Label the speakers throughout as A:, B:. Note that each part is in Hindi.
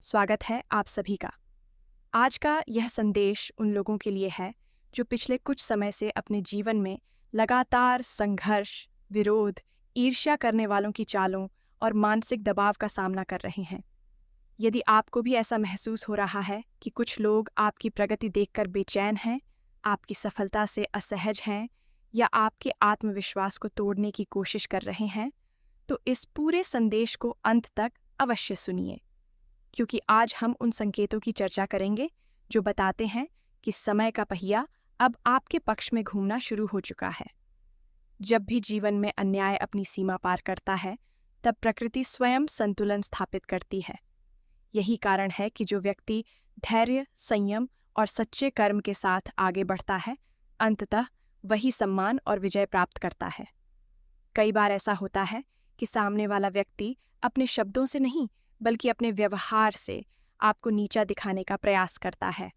A: स्वागत है आप सभी का। आज का यह संदेश उन लोगों के लिए है जो पिछले कुछ समय से अपने जीवन में लगातार संघर्ष, विरोध, ईर्ष्या करने वालों की चालों और मानसिक दबाव का सामना कर रहे हैं। यदि आपको भी ऐसा महसूस हो रहा है कि कुछ लोग आपकी प्रगति देखकर बेचैन हैं, आपकी सफलता से असहज हैं या आपके आत्मविश्वास को तोड़ने की कोशिश कर रहे हैं, तो इस पूरे संदेश को अंत तक अवश्य सुनिए, क्योंकि आज हम उन संकेतों की चर्चा करेंगे जो बताते हैं कि समय का पहिया अब आपके पक्ष में घूमना शुरू हो चुका है। जब भी जीवन में अन्याय अपनी सीमा पार करता है, तब प्रकृति स्वयं संतुलन स्थापित करती है। यही कारण है कि जो व्यक्ति धैर्य, संयम और सच्चे कर्म के साथ आगे बढ़ता है, अंततः वही सम्मान और विजय प्राप्त करता है। कई बार ऐसा होता है कि सामने वाला व्यक्ति अपने शब्दों से नहीं, बल्कि अपने व्यवहार से आपको नीचा दिखाने का प्रयास करता है।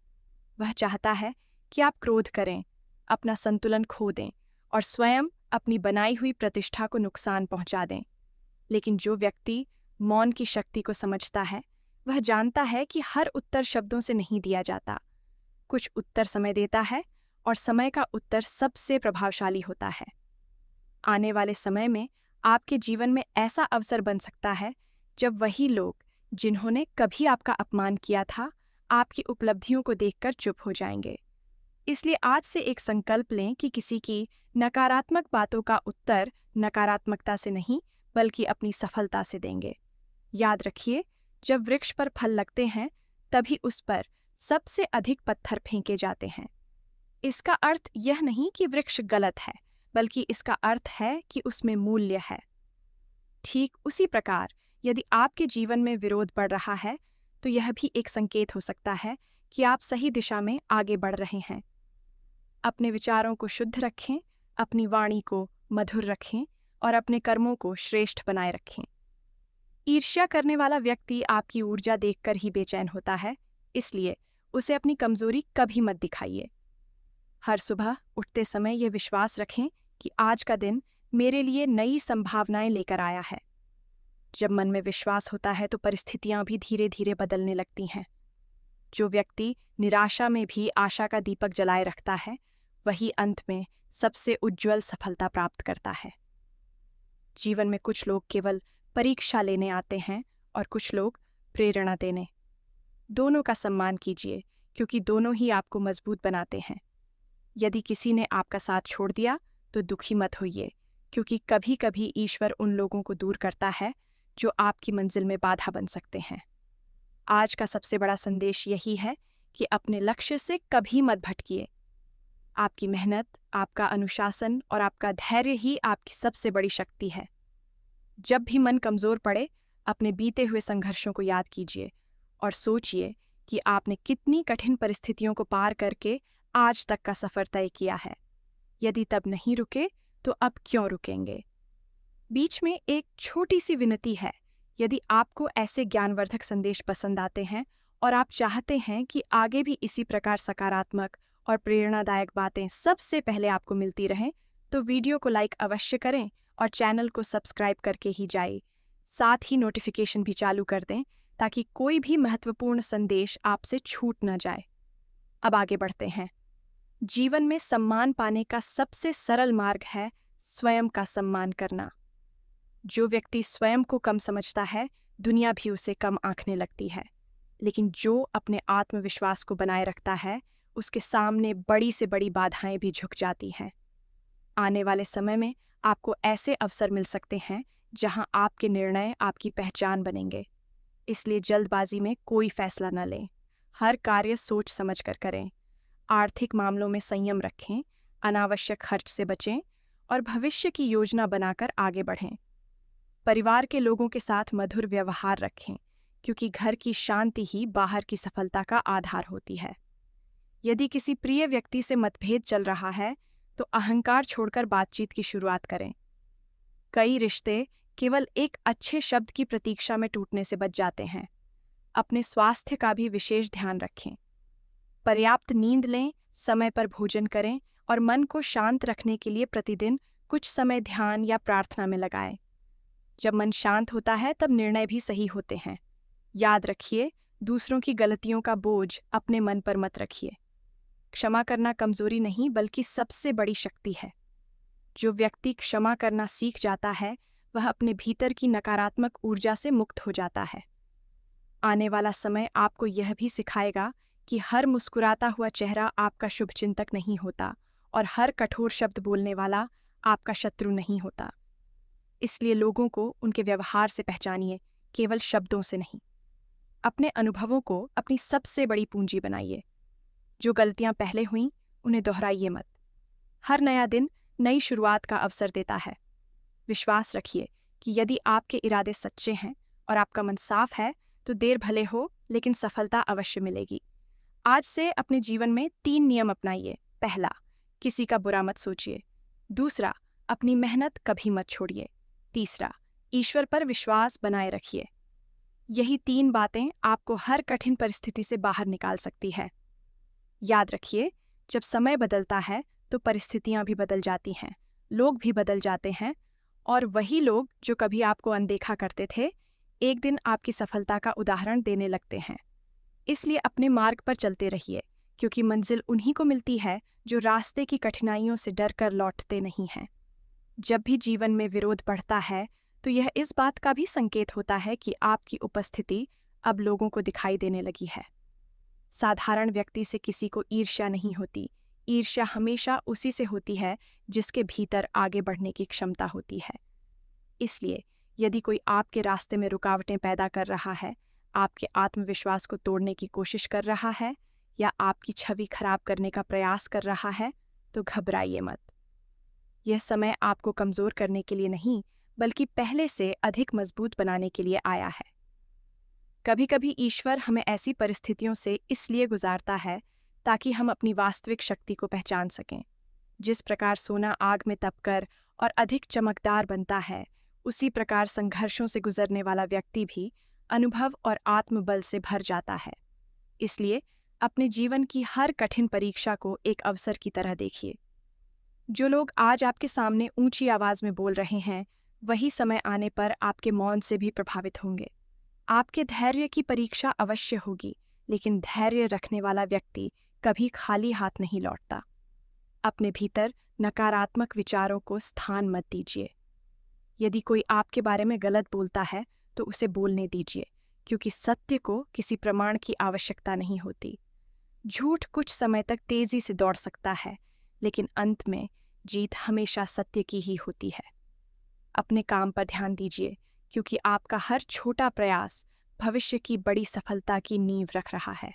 A: वह चाहता है कि आप क्रोध करें, अपना संतुलन खो दें और स्वयं अपनी बनाई हुई प्रतिष्ठा को नुकसान पहुंचा दें। लेकिन जो व्यक्ति मौन की शक्ति को समझता है, वह जानता है कि हर उत्तर शब्दों से नहीं दिया जाता। कुछ उत्तर समय देता है और समय का उत्तर सबसे प्रभावशाली होता है। आने वाले समय में आपके जीवन में ऐसा अवसर बन सकता है जब वही लोग जिन्होंने कभी आपका अपमान किया था, आपकी उपलब्धियों को देखकर चुप हो जाएंगे। इसलिए आज से एक संकल्प लें कि किसी की नकारात्मक बातों का उत्तर नकारात्मकता से नहीं, बल्कि अपनी सफलता से देंगे। याद रखिए, जब वृक्ष पर फल लगते हैं, तभी उस पर सबसे अधिक पत्थर फेंके जाते हैं। इसका अर्थ यह नहीं कि वृक्ष गलत है, बल्कि इसका अर्थ है कि उसमें मूल्य है। ठीक उसी प्रकार यदि आपके जीवन में विरोध बढ़ रहा है, तो यह भी एक संकेत हो सकता है कि आप सही दिशा में आगे बढ़ रहे हैं। अपने विचारों को शुद्ध रखें, अपनी वाणी को मधुर रखें और अपने कर्मों को श्रेष्ठ बनाए रखें। ईर्ष्या करने वाला व्यक्ति आपकी ऊर्जा देखकर ही बेचैन होता है, इसलिए उसे अपनी कमजोरी कभी मत दिखाइए। हर सुबह उठते समय यह विश्वास रखें कि आज का दिन मेरे लिए नई संभावनाएं लेकर आया है। जब मन में विश्वास होता है तो परिस्थितियां भी धीरे धीरे बदलने लगती हैं। जो व्यक्ति निराशा में भी आशा का दीपक जलाए रखता है, वही अंत में सबसे उज्जवल सफलता प्राप्त करता है। जीवन में कुछ लोग केवल परीक्षा लेने आते हैं और कुछ लोग प्रेरणा देने। दोनों का सम्मान कीजिए, क्योंकि दोनों ही आपको मजबूत बनाते हैं। यदि किसी ने आपका साथ छोड़ दिया तो दुखी मत होइए, क्योंकि कभी कभी ईश्वर उन लोगों को दूर करता है जो आपकी मंजिल में बाधा बन सकते हैं। आज का सबसे बड़ा संदेश यही है कि अपने लक्ष्य से कभी मत भटकिए। आपकी मेहनत, आपका अनुशासन और आपका धैर्य ही आपकी सबसे बड़ी शक्ति है। जब भी मन कमजोर पड़े, अपने बीते हुए संघर्षों को याद कीजिए और सोचिए कि आपने कितनी कठिन परिस्थितियों को पार करके आज तक का सफर तय किया है। यदि तब नहीं रुके, तो अब क्यों रुकेंगे? बीच में एक छोटी सी विनती है। यदि आपको ऐसे ज्ञानवर्धक संदेश पसंद आते हैं और आप चाहते हैं कि आगे भी इसी प्रकार सकारात्मक और प्रेरणादायक बातें सबसे पहले आपको मिलती रहें, तो वीडियो को लाइक अवश्य करें और चैनल को सब्सक्राइब करके ही जाइए। साथ ही नोटिफिकेशन भी चालू कर दें, ताकि कोई भी महत्वपूर्ण संदेश आपसे छूट न जाए। अब आगे बढ़ते हैं। जीवन में सम्मान पाने का सबसे सरल मार्ग है स्वयं का सम्मान करना। जो व्यक्ति स्वयं को कम समझता है, दुनिया भी उसे कम आंकने लगती है। लेकिन जो अपने आत्मविश्वास को बनाए रखता है, उसके सामने बड़ी से बड़ी बाधाएं भी झुक जाती हैं। आने वाले समय में आपको ऐसे अवसर मिल सकते हैं जहां आपके निर्णय आपकी पहचान बनेंगे। इसलिए जल्दबाजी में कोई फैसला न लें। हर कार्य सोच समझ कर करें। आर्थिक मामलों में संयम रखें, अनावश्यक खर्च से बचें और भविष्य की योजना बनाकर आगे बढ़ें। परिवार के लोगों के साथ मधुर व्यवहार रखें, क्योंकि घर की शांति ही बाहर की सफलता का आधार होती है। यदि किसी प्रिय व्यक्ति से मतभेद चल रहा है, तो अहंकार छोड़कर बातचीत की शुरुआत करें। कई रिश्ते केवल एक अच्छे शब्द की प्रतीक्षा में टूटने से बच जाते हैं। अपने स्वास्थ्य का भी विशेष ध्यान रखें। पर्याप्त नींद लें, समय पर भोजन करें और मन को शांत रखने के लिए प्रतिदिन कुछ समय ध्यान या प्रार्थना में लगाएं। जब मन शांत होता है, तब निर्णय भी सही होते हैं। याद रखिए, दूसरों की गलतियों का बोझ अपने मन पर मत रखिए। क्षमा करना कमजोरी नहीं बल्कि सबसे बड़ी शक्ति है। जो व्यक्ति क्षमा करना सीख जाता है वह अपने भीतर की नकारात्मक ऊर्जा से मुक्त हो जाता है। आने वाला समय आपको यह भी सिखाएगा कि हर मुस्कुराता हुआ चेहरा आपका शुभचिंतक नहीं होता और हर कठोर शब्द बोलने वाला आपका शत्रु नहीं होता। इसलिए लोगों को उनके व्यवहार से पहचानिए, केवल शब्दों से नहीं। अपने अनुभवों को अपनी सबसे बड़ी पूंजी बनाइए। जो गलतियां पहले हुईं उन्हें दोहराइए मत। हर नया दिन नई शुरुआत का अवसर देता है। विश्वास रखिए कि यदि आपके इरादे सच्चे हैं और आपका मन साफ है तो देर भले हो लेकिन सफलता अवश्य मिलेगी। आज से अपने जीवन में 3 नियम अपनाइए। पहला, किसी का बुरा मत सोचिए। दूसरा, अपनी मेहनत कभी मत छोड़िए। तीसरा, ईश्वर पर विश्वास बनाए रखिए। यही 3 बातें आपको हर कठिन परिस्थिति से बाहर निकाल सकती है। याद रखिए, जब समय बदलता है तो परिस्थितियां भी बदल जाती हैं, लोग भी बदल जाते हैं, और वही लोग जो कभी आपको अनदेखा करते थे एक दिन आपकी सफलता का उदाहरण देने लगते हैं। इसलिए अपने मार्ग पर चलते रहिए, क्योंकि मंजिल उन्हीं को मिलती है जो रास्ते की कठिनाइयों से डर कर लौटते नहीं हैं। जब भी जीवन में विरोध बढ़ता है तो यह इस बात का भी संकेत होता है कि आपकी उपस्थिति अब लोगों को दिखाई देने लगी है। साधारण व्यक्ति से किसी को ईर्ष्या नहीं होती। ईर्ष्या हमेशा उसी से होती है जिसके भीतर आगे बढ़ने की क्षमता होती है। इसलिए यदि कोई आपके रास्ते में रुकावटें पैदा कर रहा है, आपके आत्मविश्वास को तोड़ने की कोशिश कर रहा है या आपकी छवि खराब करने का प्रयास कर रहा है, तो घबराइए मत। यह समय आपको कमजोर करने के लिए नहीं बल्कि पहले से अधिक मजबूत बनाने के लिए आया है। कभी कभी ईश्वर हमें ऐसी परिस्थितियों से इसलिए गुजारता है ताकि हम अपनी वास्तविक शक्ति को पहचान सकें। जिस प्रकार सोना आग में तपकर और अधिक चमकदार बनता है, उसी प्रकार संघर्षों से गुजरने वाला व्यक्ति भी अनुभव और आत्मबल से भर जाता है। इसलिए अपने जीवन की हर कठिन परीक्षा को एक अवसर की तरह देखिए। जो लोग आज आपके सामने ऊंची आवाज में बोल रहे हैं, वही समय आने पर आपके मौन से भी प्रभावित होंगे। आपके धैर्य की परीक्षा अवश्य होगी, लेकिन धैर्य रखने वाला व्यक्ति कभी खाली हाथ नहीं लौटता। अपने भीतर नकारात्मक विचारों को स्थान मत दीजिए। यदि कोई आपके बारे में गलत बोलता है तो उसे बोलने दीजिए, क्योंकि सत्य को किसी प्रमाण की आवश्यकता नहीं होती। झूठ कुछ समय तक तेजी से दौड़ सकता है, लेकिन अंत में जीत हमेशा सत्य की ही होती है। अपने काम पर ध्यान दीजिए, क्योंकि आपका हर छोटा प्रयास भविष्य की बड़ी सफलता की नींव रख रहा है।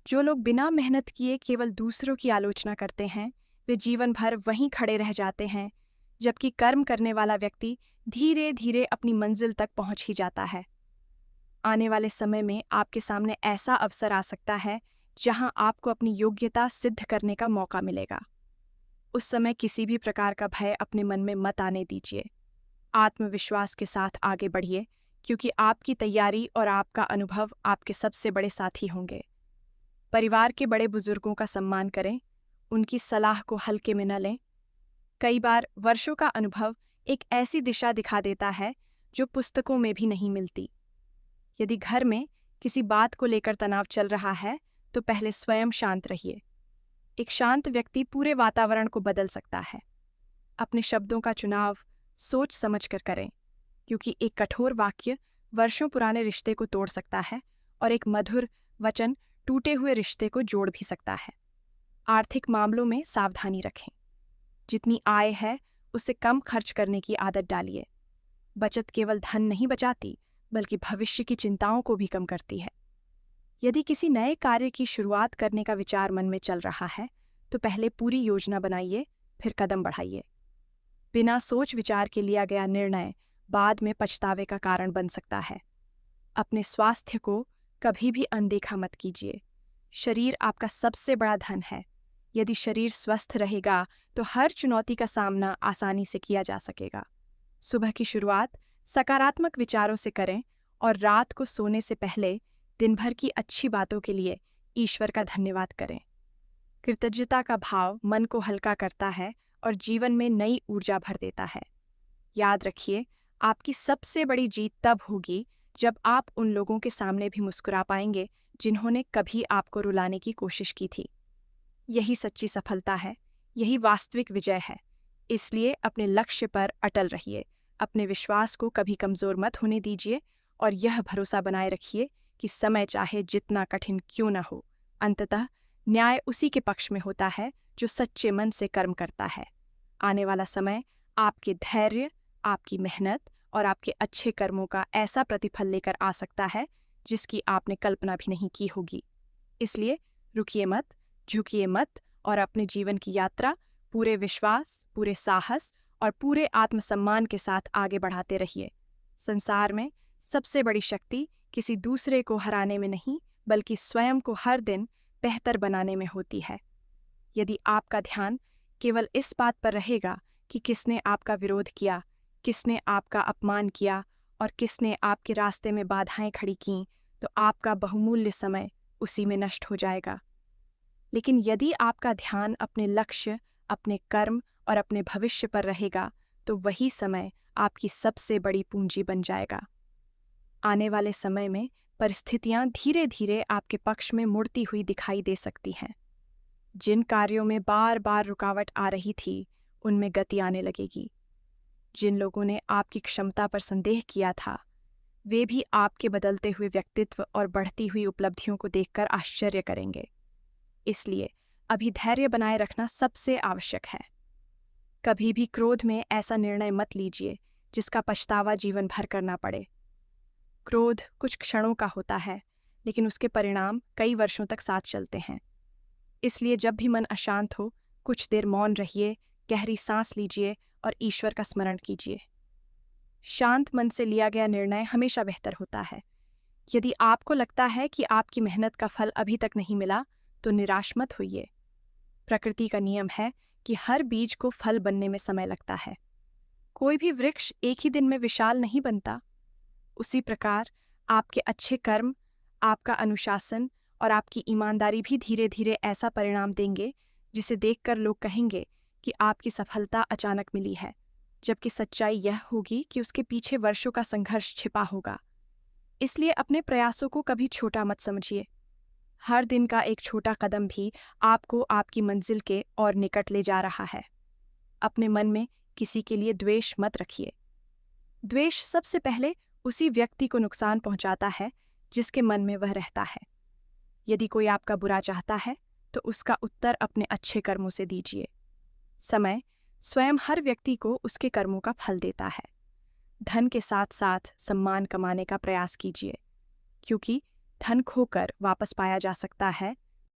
A: जो लोग बिना मेहनत किए केवल दूसरों की आलोचना करते हैं, वे जीवन भर वहीं खड़े रह जाते हैं, जबकि कर्म करने वाला व्यक्ति धीरे धीरे अपनी मंजिल तक पहुंच ही जाता है। आने वाले समय में आपके सामने ऐसा अवसर आ सकता है जहां आपको अपनी योग्यता सिद्ध करने का मौका मिलेगा। उस समय किसी भी प्रकार का भय अपने मन में मत आने दीजिए। आत्मविश्वास के साथ आगे बढ़िए, क्योंकि आपकी तैयारी और आपका अनुभव आपके सबसे बड़े साथी होंगे। परिवार के बड़े बुजुर्गों का सम्मान करें, उनकी सलाह को हल्के में न लें। कई बार वर्षों का अनुभव एक ऐसी दिशा दिखा देता है जो पुस्तकों में भी नहीं मिलती। यदि घर में किसी बात को लेकर तनाव चल रहा है तो पहले स्वयं शांत रहिए। एक शांत व्यक्ति पूरे वातावरण को बदल सकता है। अपने शब्दों का चुनाव सोच समझकर करें, क्योंकि एक कठोर वाक्य वर्षों पुराने रिश्ते को तोड़ सकता है और एक मधुर वचन टूटे हुए रिश्ते को जोड़ भी सकता है। आर्थिक मामलों में सावधानी रखें। जितनी आय है उससे कम खर्च करने की आदत डालिए। बचत केवल धन नहीं बचाती, बल्कि भविष्य की चिंताओं को भी कम करती है। यदि किसी नए कार्य की शुरुआत करने का विचार मन में चल रहा है तो पहले पूरी योजना बनाइए, फिर कदम बढ़ाइए। बिना सोच विचार के लिया गया निर्णय बाद में पछतावे का कारण बन सकता है। अपने स्वास्थ्य को कभी भी अनदेखा मत कीजिए। शरीर आपका सबसे बड़ा धन है। यदि शरीर स्वस्थ रहेगा तो हर चुनौती का सामना आसानी से किया जा सकेगा। सुबह की शुरुआत सकारात्मक विचारों से करें और रात को सोने से पहले दिन भर की अच्छी बातों के लिए ईश्वर का धन्यवाद करें। कृतज्ञता का भाव मन को हल्का करता है और जीवन में नई ऊर्जा भर देता है। याद रखिए, आपकी सबसे बड़ी जीत तब होगी जब आप उन लोगों के सामने भी मुस्कुरा पाएंगे जिन्होंने कभी आपको रुलाने की कोशिश की थी। यही सच्ची सफलता है, यही वास्तविक विजय है। इसलिए अपने लक्ष्य पर अटल रहिए, अपने विश्वास को कभी कमजोर मत होने दीजिए और यह भरोसा बनाए रखिए कि समय चाहे जितना कठिन क्यों न हो, अंततः न्याय उसी के पक्ष में होता है जो सच्चे मन से कर्म करता है। आने वाला समय आपके धैर्य, आपकी मेहनत और आपके अच्छे कर्मों का ऐसा प्रतिफल लेकर आ सकता है जिसकी आपने कल्पना भी नहीं की होगी। इसलिए रुकिए मत, झुकिए मत और अपने जीवन की यात्रा पूरे विश्वास, पूरे साहस और पूरे आत्मसम्मान के साथ आगे बढ़ाते रहिए। संसार में सबसे बड़ी शक्ति किसी दूसरे को हराने में नहीं, बल्कि स्वयं को हर दिन बेहतर बनाने में होती है। यदि आपका ध्यान केवल इस बात पर रहेगा कि किसने आपका विरोध किया, किसने आपका अपमान किया और किसने आपके रास्ते में बाधाएं खड़ी कीं, तो आपका बहुमूल्य समय उसी में नष्ट हो जाएगा। लेकिन यदि आपका ध्यान अपने लक्ष्य, अपने कर्म और अपने भविष्य पर रहेगा, तो वही समय आपकी सबसे बड़ी पूंजी बन जाएगा। आने वाले समय में परिस्थितियां धीरे धीरे आपके पक्ष में मुड़ती हुई दिखाई दे सकती हैं। जिन कार्यों में बार बार रुकावट आ रही थी, उनमें गति आने लगेगी। जिन लोगों ने आपकी क्षमता पर संदेह किया था, वे भी आपके बदलते हुए व्यक्तित्व और बढ़ती हुई उपलब्धियों को देखकर आश्चर्य करेंगे। इसलिए अभी धैर्य बनाए रखना सबसे आवश्यक है। कभी भी क्रोध में ऐसा निर्णय मत लीजिए जिसका पछतावा जीवन भर करना पड़े। क्रोध कुछ क्षणों का होता है, लेकिन उसके परिणाम कई वर्षों तक साथ चलते हैं। इसलिए जब भी मन अशांत हो, कुछ देर मौन रहिए, गहरी सांस लीजिए और ईश्वर का स्मरण कीजिए। शांत मन से लिया गया निर्णय हमेशा बेहतर होता है। यदि आपको लगता है कि आपकी मेहनत का फल अभी तक नहीं मिला, तो निराश मत होइए। प्रकृति का नियम है कि हर बीज को फल बनने में समय लगता है। कोई भी वृक्ष एक ही दिन में विशाल नहीं बनता। उसी प्रकार आपके अच्छे कर्म, आपका अनुशासन और आपकी ईमानदारी भी धीरे धीरे ऐसा परिणाम देंगे जिसे देखकर लोग कहेंगे कि आपकी सफलता अचानक मिली है, जबकि सच्चाई यह होगी कि उसके पीछे वर्षों का संघर्ष छिपा होगा। इसलिए अपने प्रयासों को कभी छोटा मत समझिए। हर दिन का एक छोटा कदम भी आपको आपकी मंजिल के और निकट ले जा रहा है। अपने मन में किसी के लिए द्वेष मत रखिए। द्वेष सबसे पहले उसी व्यक्ति को नुकसान पहुंचाता है जिसके मन में वह रहता है। यदि कोई आपका बुरा चाहता है, तो उसका उत्तर अपने अच्छे कर्मों से दीजिए। समय स्वयं हर व्यक्ति को उसके कर्मों का फल देता है। धन के साथ साथ सम्मान कमाने का प्रयास कीजिए, क्योंकि धन खोकर वापस पाया जा सकता है,